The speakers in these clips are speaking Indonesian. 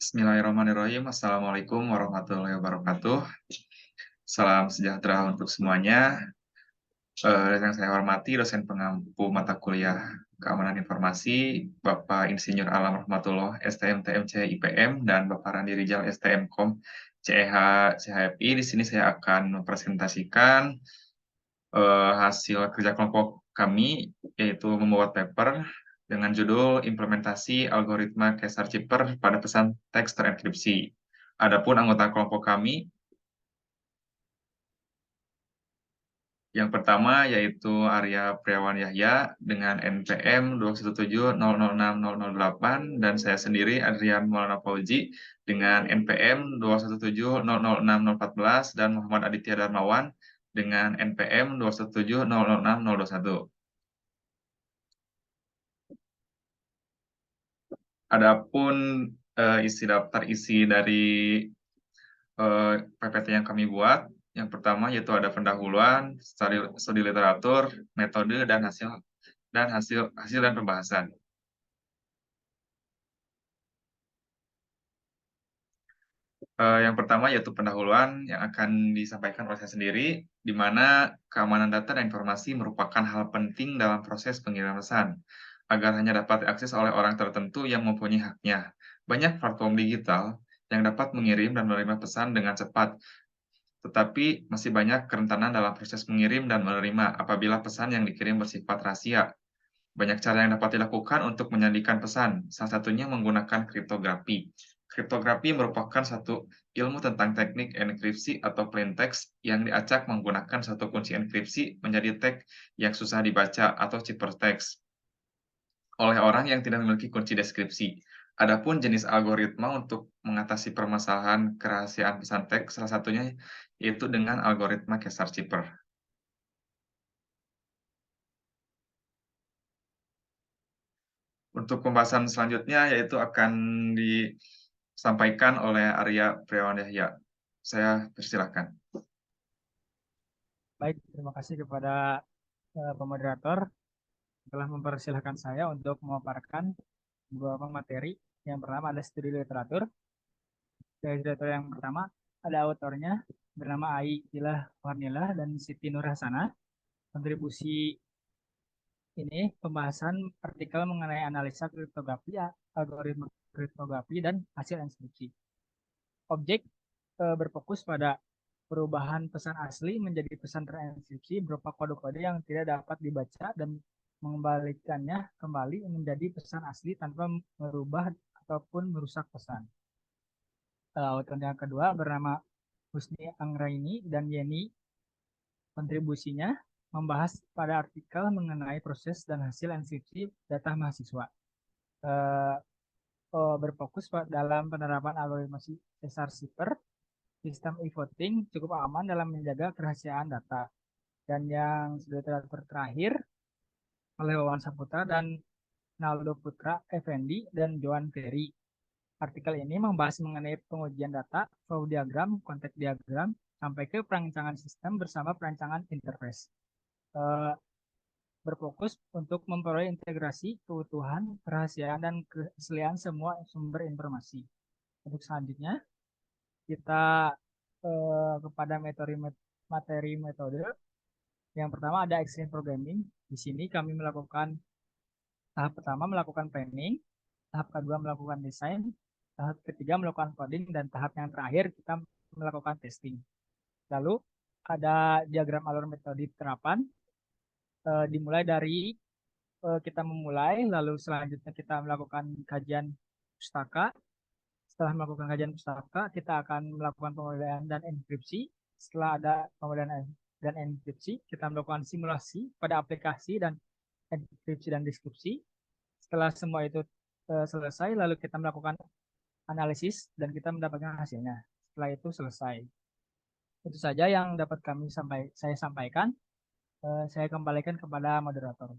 Bismillahirrahmanirrahim. Assalamualaikum warahmatullahi wabarakatuh. Salam sejahtera untuk semuanya. Yang saya hormati dosen pengampu mata kuliah Keamanan Informasi, Bapak Insinyur Alam Rahmatullah, STM TMC IPM, dan Bapak Randi Rijal, STM Kom CEH CHFI. Di sini saya akan mempresentasikan hasil kerja kelompok kami, yaitu membuat paper dengan judul Implementasi Algoritma Caesar-Zipper pada pesan teks terenkripsi. Adapun anggota kelompok kami, yang pertama yaitu Arya Priawan Yahya dengan NPM 217006008, dan saya sendiri Adrian Maulana Fauzi dengan NPM 217006014, dan Muhammad Aditya Darmawan dengan NPM 217006021. Adapun isi daftar isi dari PPT yang kami buat, yang pertama yaitu ada pendahuluan, studi literatur, metode, dan hasil dan pembahasan. Yang pertama yaitu pendahuluan yang akan disampaikan oleh saya sendiri, di mana keamanan data dan informasi merupakan hal penting dalam proses pengiriman pesan, agar hanya dapat diakses oleh orang tertentu yang mempunyai haknya. Banyak platform digital yang dapat mengirim dan menerima pesan dengan cepat, tetapi masih banyak kerentanan dalam proses mengirim dan menerima apabila pesan yang dikirim bersifat rahasia. Banyak cara yang dapat dilakukan untuk menyandingkan pesan, salah satunya menggunakan kriptografi. Kriptografi merupakan satu ilmu tentang teknik enkripsi atau plain text yang diacak menggunakan satu kunci enkripsi menjadi teks yang susah dibaca atau ciphertext oleh orang yang tidak memiliki kunci deskripsi. Adapun jenis algoritma untuk mengatasi permasalahan kerahasiaan pesan teks, salah satunya yaitu dengan algoritma Caesar-Zipper. Untuk pembahasan selanjutnya yaitu akan disampaikan oleh Arya Priawan Yahya. Saya persilahkan. Baik, terima kasih kepada pemoderator telah mempersilahkan saya untuk memaparkan beberapa materi. Yang pertama ada studi literatur. Studi literatur yang pertama ada autornya bernama Ai Ilah Warnila dan Siti Nur Hasana. Kontribusi ini pembahasan artikel mengenai analisa kriptografi, algoritma kriptografi, dan hasil inskripsi. Objek berfokus pada perubahan pesan asli menjadi pesan terenkripsi berupa kode-kode yang tidak dapat dibaca dan mengembalikannya kembali menjadi pesan asli tanpa merubah ataupun merusak pesan. Autor yang kedua bernama Husni Anggraini dan Yeni. Kontribusinya membahas pada artikel mengenai proses dan hasil inskripsi data mahasiswa. Berfokus dalam penerapan algoritma Caesar-Zipper. Sistem e-voting cukup aman dalam menjaga kerahasiaan data. Dan yang sudah terakhir oleh Wawan Saputra dan Naldo Putra Effendi dan Joan Ferry. Artikel ini membahas mengenai pengujian data, flow diagram, konteks diagram, sampai ke perancangan sistem bersama perancangan interface. Berfokus untuk memperoleh integrasi, keutuhan, kerahasiaan, dan keaslian semua sumber informasi. Untuk selanjutnya, kita kepada materi metode. Yang pertama ada extreme programming. Di sini kami melakukan tahap pertama melakukan planning, tahap kedua melakukan desain, tahap ketiga melakukan coding, dan tahap yang terakhir kita melakukan testing. Lalu ada diagram alur metode terapan. Dimulai dari kita memulai, lalu selanjutnya kita melakukan kajian pustaka. Setelah melakukan kajian pustaka, kita akan melakukan pemodalian dan enkripsi. Setelah ada pemodalian dan enkripsi, kita melakukan simulasi pada aplikasi dan enkripsi dan deskripsi. Setelah semua itu selesai, lalu kita melakukan analisis dan kita mendapatkan hasilnya. Setelah itu selesai. Itu saja yang dapat saya sampaikan. Saya kembalikan kepada moderator.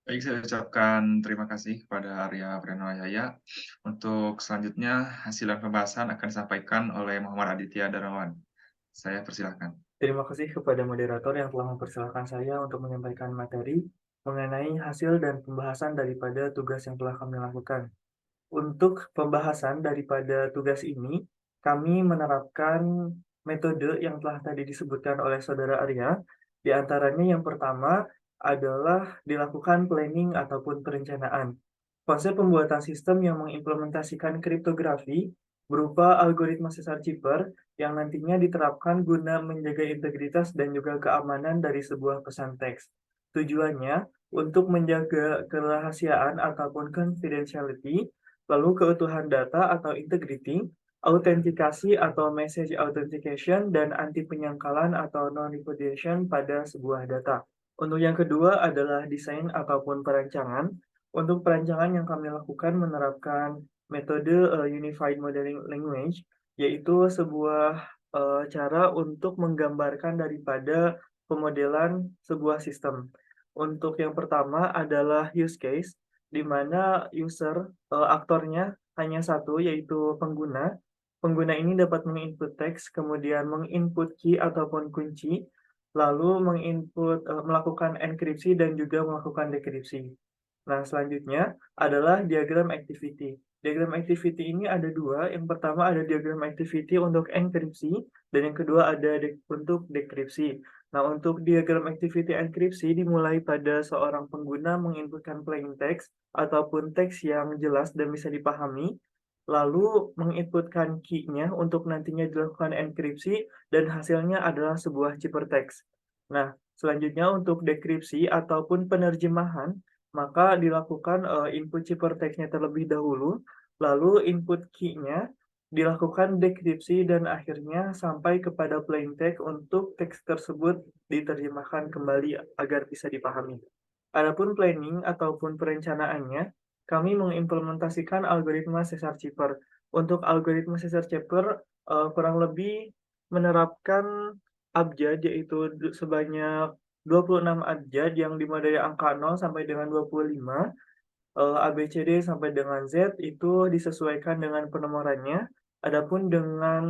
Baik, saya ucapkan terima kasih kepada Arya Priawan Yahya. Untuk selanjutnya, hasil dan pembahasan akan disampaikan oleh Muhammad Aditya Darmawan. Saya persilahkan. Terima kasih kepada moderator yang telah mempersilahkan saya untuk menyampaikan materi mengenai hasil dan pembahasan daripada tugas yang telah kami lakukan. Untuk pembahasan daripada tugas ini, kami menerapkan metode yang telah tadi disebutkan oleh Saudara Arya. Di antaranya yang pertama adalah dilakukan planning ataupun perencanaan. Konsep pembuatan sistem yang mengimplementasikan kriptografi berupa algoritma sesar Cipher yang nantinya diterapkan guna menjaga integritas dan juga keamanan dari sebuah pesan teks. Tujuannya untuk menjaga kerahasiaan ataupun confidentiality, lalu keutuhan data atau integrity, autentikasi atau message authentication, dan anti penyangkalan atau non-repudiation pada sebuah data. Untuk yang kedua adalah desain ataupun perancangan. Untuk perancangan yang kami lakukan menerapkan metode Unified Modeling Language, yaitu sebuah cara untuk menggambarkan daripada pemodelan sebuah sistem. Untuk yang pertama adalah use case, di mana aktornya hanya satu, yaitu pengguna. Pengguna ini dapat menginput teks, kemudian menginput key ataupun kunci, lalu melakukan enkripsi dan juga melakukan dekripsi. Nah, selanjutnya adalah diagram activity. Diagram activity ini ada dua. Yang pertama ada diagram activity untuk enkripsi, dan yang kedua ada untuk dekripsi. Nah, untuk diagram activity enkripsi dimulai pada seorang pengguna menginputkan plain text ataupun teks yang jelas dan bisa dipahami, lalu menginputkan key-nya untuk nantinya dilakukan enkripsi, dan hasilnya adalah sebuah ciphertext. Nah, selanjutnya untuk dekripsi ataupun penerjemahan, maka dilakukan input ciphertext-nya terlebih dahulu, lalu input key-nya, dilakukan dekripsi, dan akhirnya sampai kepada plain text untuk teks tersebut diterjemahkan kembali agar bisa dipahami. Adapun planning ataupun perencanaannya, kami mengimplementasikan algoritma Caesar Cipher. Untuk algoritma Caesar Cipher kurang lebih menerapkan abjad, yaitu sebanyak 26 abjad yang dimulai dari angka 0 sampai dengan 25. ABCD sampai dengan Z itu disesuaikan dengan penomorannya. Adapun dengan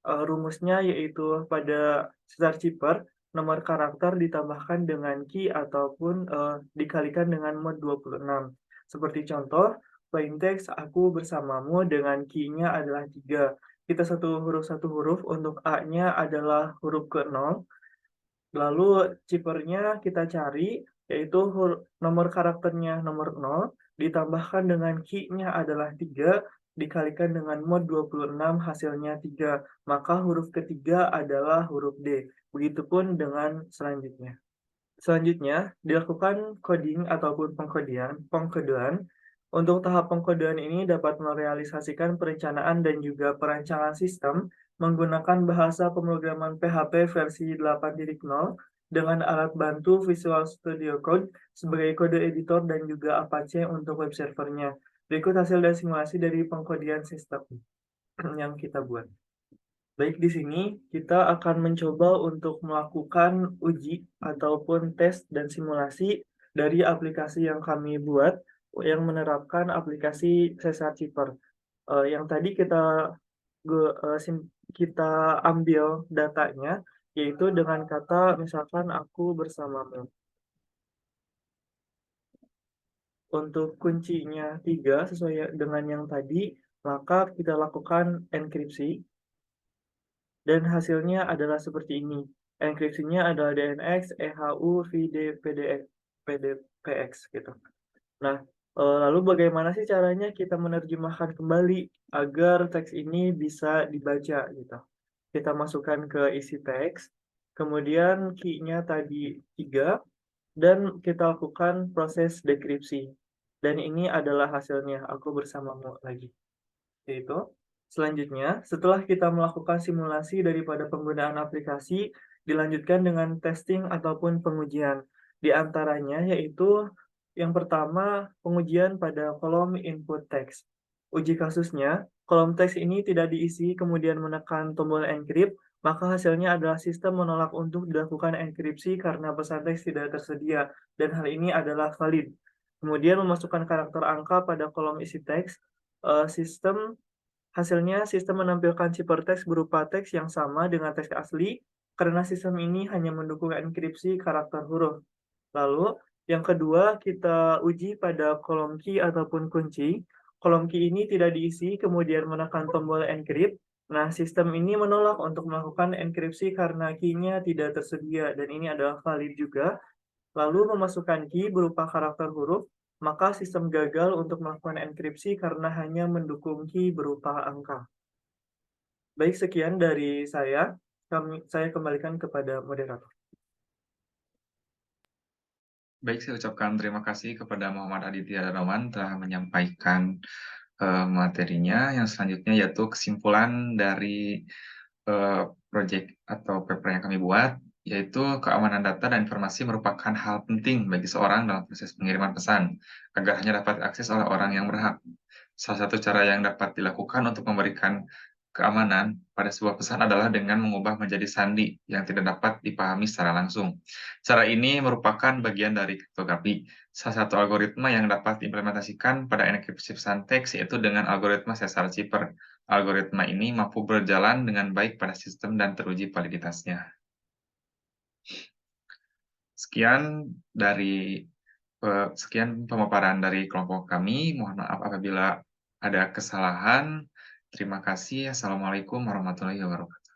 rumusnya, yaitu pada Caesar Cipher, nomor karakter ditambahkan dengan key ataupun dikalikan dengan mod 26. Seperti contoh, plain text aku bersamamu dengan key-nya adalah 3. Kita satu huruf, untuk A-nya adalah huruf ke-0. Lalu ciphernya kita cari, yaitu nomor karakternya nomor 0, ditambahkan dengan key-nya adalah 3, dikalikan dengan mod 26, hasilnya 3. Maka huruf ketiga adalah huruf D. Begitupun dengan selanjutnya. Selanjutnya, dilakukan coding ataupun pengkodean. Untuk tahap pengkodean ini dapat merealisasikan perencanaan dan juga perancangan sistem menggunakan bahasa pemrograman PHP versi 8.0 dengan alat bantu Visual Studio Code sebagai kode editor dan juga Apache untuk web servernya. Berikut hasil dan simulasi dari pengkodean sistem yang kita buat. Baik, di sini kita akan mencoba untuk melakukan uji ataupun tes dan simulasi dari aplikasi yang kami buat yang menerapkan aplikasi Caesar Cipher. Yang tadi kita ambil datanya, yaitu dengan kata misalkan aku bersamamu. Untuk kuncinya 3 sesuai dengan yang tadi, maka kita lakukan enkripsi. Dan hasilnya adalah seperti ini. Enkripsinya adalah DNX, EHU, VD, PDPX gitu. Nah, lalu bagaimana sih caranya kita menerjemahkan kembali agar teks ini bisa dibaca gitu. Kita masukkan ke isi teks, kemudian key-nya tadi 3, dan kita lakukan proses dekripsi. Dan ini adalah hasilnya, aku bersamamu lagi. Yaitu, selanjutnya, setelah kita melakukan simulasi daripada penggunaan aplikasi, dilanjutkan dengan testing ataupun pengujian. Di antaranya yaitu yang pertama, pengujian pada kolom input text. Uji kasusnya, kolom teks ini tidak diisi kemudian menekan tombol encrypt, maka hasilnya adalah sistem menolak untuk dilakukan enkripsi karena pesan teks tidak tersedia, dan hal ini adalah valid. Kemudian memasukkan karakter angka pada kolom isi teks, hasilnya sistem menampilkan ciphertext berupa teks yang sama dengan teks asli karena sistem ini hanya mendukung enkripsi karakter huruf. Lalu, yang kedua kita uji pada kolom key ataupun kunci. kolom key ini tidak diisi, kemudian menekan tombol encrypt, nah sistem ini menolak untuk melakukan enkripsi karena key-nya tidak tersedia, dan ini adalah valid juga. Lalu memasukkan key berupa karakter huruf, maka sistem gagal untuk melakukan enkripsi karena hanya mendukung key berupa angka. Baik, sekian dari saya. Saya kembalikan kepada moderator. Baik, saya ucapkan terima kasih kepada Muhammad Aditya Darmawan telah menyampaikan materinya. Yang selanjutnya yaitu kesimpulan dari proyek atau paper yang kami buat, yaitu keamanan data dan informasi merupakan hal penting bagi seorang dalam proses pengiriman pesan, agar hanya dapat diakses oleh orang yang berhak. Salah satu cara yang dapat dilakukan untuk memberikan keamanan pada sebuah pesan adalah dengan mengubah menjadi sandi yang tidak dapat dipahami secara langsung. Cara ini merupakan bagian dari kriptografi. Salah satu algoritma yang dapat diimplementasikan pada enkripsi pesan teks yaitu dengan algoritma Cesar-Cipher. Algoritma ini mampu berjalan dengan baik pada sistem dan teruji validitasnya. Sekian pemaparan dari kelompok kami. Mohon maaf apabila ada kesalahan. Terima kasih. Assalamualaikum warahmatullahi wabarakatuh.